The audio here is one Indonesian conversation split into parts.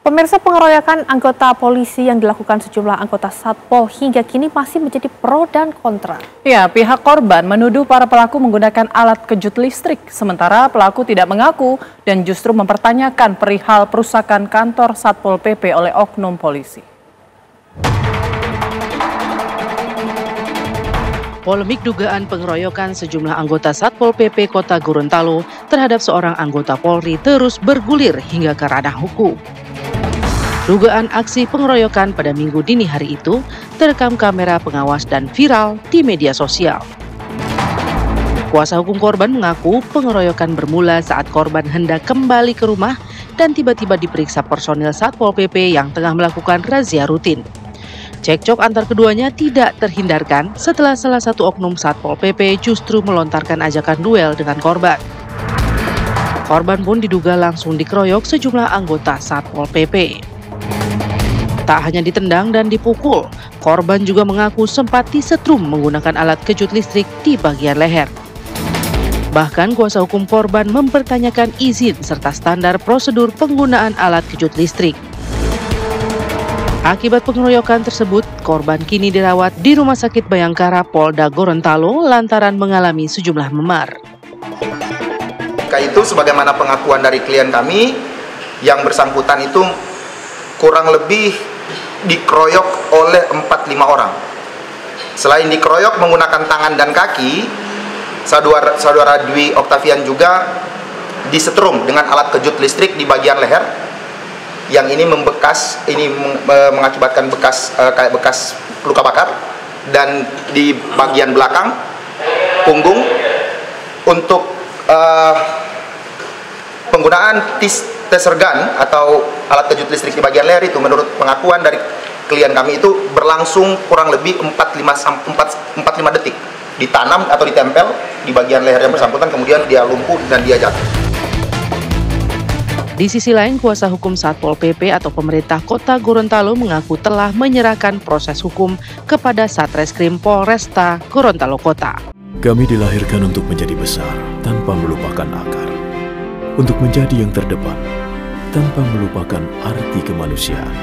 Pemirsa, pengeroyokan anggota polisi yang dilakukan sejumlah anggota Satpol hingga kini masih menjadi pro dan kontra. Ya, pihak korban menuduh para pelaku menggunakan alat kejut listrik, sementara pelaku tidak mengaku dan justru mempertanyakan perihal perusakan kantor Satpol PP oleh oknum polisi. Polemik dugaan pengeroyokan sejumlah anggota Satpol PP Kota Gorontalo terhadap seorang anggota Polri terus bergulir hingga ke ranah hukum. Dugaan aksi pengeroyokan pada Minggu dini hari itu terekam kamera pengawas dan viral di media sosial. Kuasa hukum korban mengaku pengeroyokan bermula saat korban hendak kembali ke rumah dan tiba-tiba diperiksa personil Satpol PP yang tengah melakukan razia rutin. Cekcok antar keduanya tidak terhindarkan setelah salah satu oknum Satpol PP justru melontarkan ajakan duel dengan korban. Korban pun diduga langsung dikeroyok sejumlah anggota Satpol PP. Tak hanya ditendang dan dipukul, korban juga mengaku sempat disetrum menggunakan alat kejut listrik di bagian leher. Bahkan kuasa hukum korban mempertanyakan izin serta standar prosedur penggunaan alat kejut listrik. Akibat pengeroyokan tersebut, korban kini dirawat di Rumah Sakit Bayangkara Polda Gorontalo lantaran mengalami sejumlah memar. Itu sebagaimana pengakuan dari klien kami, yang bersangkutan itu kurang lebih dikeroyok oleh 4-5 orang. Selain dikeroyok menggunakan tangan dan kaki, saudara Dwi Oktavian juga disetrum dengan alat kejut listrik di bagian leher, yang ini mengakibatkan kayak bekas luka bakar, dan di bagian belakang punggung. Untuk penggunaan taser gun atau alat kejut listrik di bagian leher itu menurut pengakuan dari klien kami itu berlangsung kurang lebih 45 detik, ditanam atau ditempel di bagian leher yang bersangkutan, kemudian dia lumpuh dan dia jatuh. Di sisi lain, kuasa hukum Satpol PP atau pemerintah Kota Gorontalo mengaku telah menyerahkan proses hukum kepada Satreskrim Polresta Gorontalo Kota. Kami dilahirkan untuk menjadi besar tanpa melupakan akar, untuk menjadi yang terdepan tanpa melupakan arti kemanusiaan,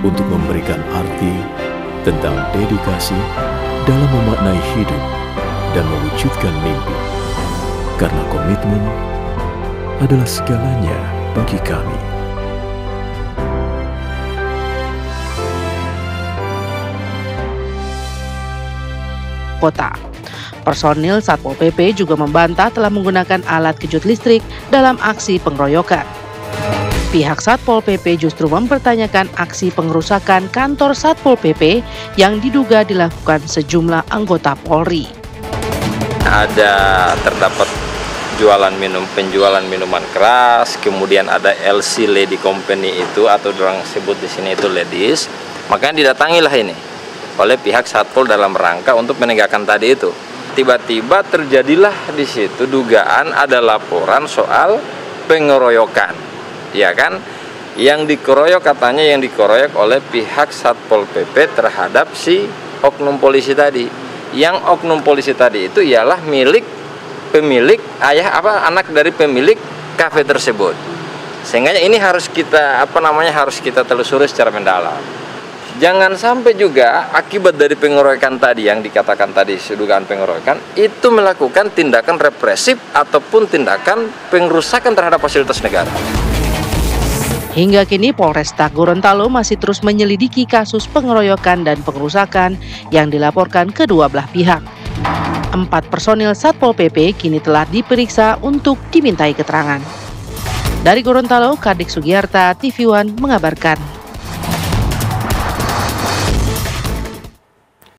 untuk memberikan arti tentang dedikasi dalam memaknai hidup dan mewujudkan mimpi, karena komitmen adalah segalanya bagi kami. Kota. Personil Satpol PP juga membantah telah menggunakan alat kejut listrik dalam aksi pengeroyokan. Pihak Satpol PP justru mempertanyakan aksi pengerusakan kantor Satpol PP yang diduga dilakukan sejumlah anggota Polri. Terdapat penjualan minuman keras, kemudian ada LC Lady Company itu, atau orang sebut di sini itu ladies. Makanya didatangilah ini oleh pihak Satpol dalam rangka untuk menegakkan tadi itu. Tiba-tiba terjadilah di situ dugaan ada laporan soal pengeroyokan, ya kan? Yang dikeroyok katanya oleh pihak Satpol PP terhadap si oknum polisi tadi. Yang oknum polisi tadi itu ialah anak dari pemilik kafe tersebut. Sehingga ini harus kita telusuri secara mendalam. Jangan sampai juga akibat dari pengeroyokan tadi yang dikatakan tadi, dugaan pengeroyokan itu melakukan tindakan represif ataupun tindakan pengerusakan terhadap fasilitas negara. Hingga kini Polresta Gorontalo masih terus menyelidiki kasus pengeroyokan dan pengerusakan yang dilaporkan kedua belah pihak. 4 personil Satpol PP kini telah diperiksa untuk dimintai keterangan. Dari Gorontalo, Kadek Sugiyarta, TV One mengabarkan.